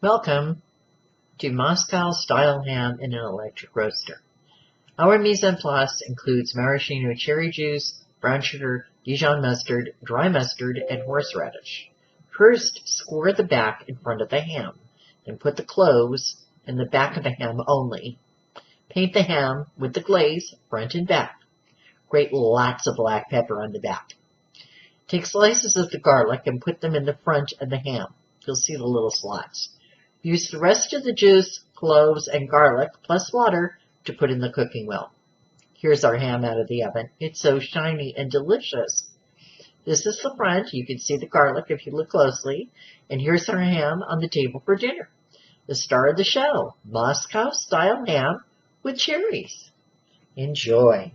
Welcome to Moscow-style ham in an electric roaster. Our mise en place includes maraschino cherry juice, brown sugar, Dijon mustard, dry mustard, and horseradish. First, score the back in front of the ham, then put the cloves in the back of the ham only. Paint the ham with the glaze, front and back. Grate lots of black pepper on the back. Take slices of the garlic and put them in the front of the ham. You'll see the little slots. Use the rest of the juice, cloves, and garlic, plus water, to put in the cooking wheel. Here's our ham out of the oven. It's so shiny and delicious. This is the front. You can see the garlic if you look closely. And here's our ham on the table for dinner. The star of the show, Moscow-style ham with cherries. Enjoy.